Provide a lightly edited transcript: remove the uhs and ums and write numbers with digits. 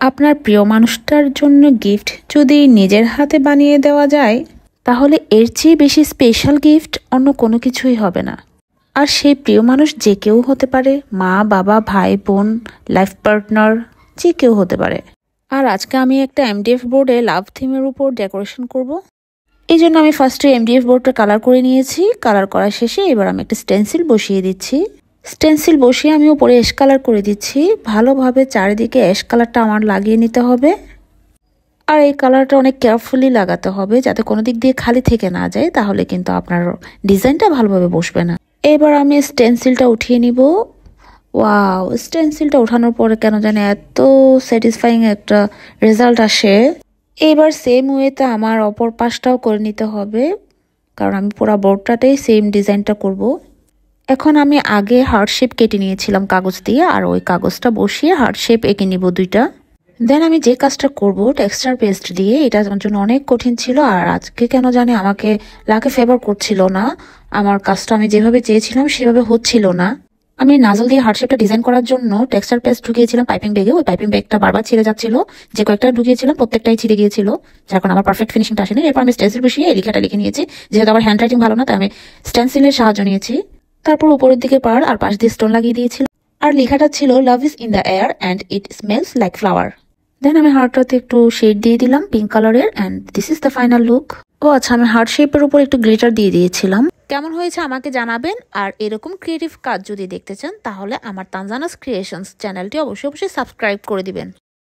আপনার প্রিয় মানুষটার জন্য গিফট যদি নিজের হাতে বানিয়ে দেওয়া যায় তাহলে এর চেয়ে বেশি স্পেশাল গিফট অন্য কোনো কিছুই হবে না। আর সেই প্রিয় মানুষ যে কেউ হতে পারে, মা, বাবা, ভাই, বোন, লাইফ পার্টনার, যে কেউ হতে পারে। আর আজকে আমি একটা এমডিএফ বোর্ডে লাভ থিমের উপর ডেকোরেশন করব। এই জন্য আমি ফার্স্টে এমডিএফ বোর্ডটা কালার করে নিয়েছি। কালার করা শেষে এবার আমি একটা স্টেন্সিল বসিয়ে দিচ্ছি। স্টেন্সিল বসিয়ে আমি উপরে অ্যাশ কালার করে দিচ্ছি। ভালোভাবে চারিদিকে অ্যাশ কালারটা আমার লাগিয়ে নিতে হবে। আর এই কালারটা অনেক কেয়ারফুলি লাগাতে হবে যাতে কোনো দিক দিয়ে খালি থেকে না যায়, তাহলে কিন্তু আপনার ডিজাইনটা ভালোভাবে বসবে না। এবার আমি স্টেন্সিলটা উঠিয়ে নিব। ওয়াও, স্টেন্সিলটা ওঠানোর পরে কেন জানি এত স্যাটিসফাইং একটা রেজাল্ট আসে। এবার সেম ওয়েতে আমার অপর পাশটাও করে নিতে হবে, কারণ আমি পুরো বোর্ডটাতেই সেম ডিজাইনটা করব। এখন আমি আগে হার্ট শেপ কেটে নিয়েছিলাম কাগজ দিয়ে, আর ওই কাগজটা বসিয়ে হার্ট শেপ এঁকে নিব দুইটা। দেন আমি যে কাজটা করব টেক্সচার পেস্ট দিয়ে, এটা আমার জন্য অনেক কঠিন ছিল। আর আজকে কেন জানি আমাকে লাকে ফেভার করছিল না। আমার কাজটা আমি যেভাবে চেয়েছিলাম সেভাবে হচ্ছিল না। আমি নাজল দিয়ে হার্ট শেপটা ডিজাইন করার জন্য টেক্সচার পেস্ট ঢুকিয়েছিলাম পাইপিং ব্যাগে। ওই পাইপিং ব্যাগটা বারবার ছিঁড়ে যাচ্ছিল। যে কয়েকটা ঢুকিয়েছিলাম প্রত্যেকটাই ছিঁড়ে গিয়েছিল, যার কারণে আমার পারফেক্ট ফিনিশিংটা আসেনি। এরপর আমি স্টেন্সিল বসিয়ে এই লেখাটা লিখে নিয়েছি। যেহেতু আমার হ্যান্ড রাইটিং ভালো না, তাই আমি স্টেন্সিলের সাহায্য নিয়েছি। তারপর উপরের দিকে পার আর পাশ দিয়ে স্টোন লাগিয়ে দিয়েছিলাম। আর লেখাটা ছিল love is in the air and it smells like flower. Then আমি হার্টটাতে একটু শেড দিয়ে দিলাম পিঙ্ক কালারের, and this is the final look. ও আচ্ছা, আমি হার্ট শেপের উপর একটু গ্লিটার দিয়ে দিয়েছিলাম। কেমন হয়েছে আমাকে জানাবেন। আর এরকম ক্রিয়েটিভ কাজ যদি দেখতে চান তাহলে আমার তানজানাস ক্রিয়েশনস চ্যানেলটি অবশ্যই সাবস্ক্রাইব করে দিবেন।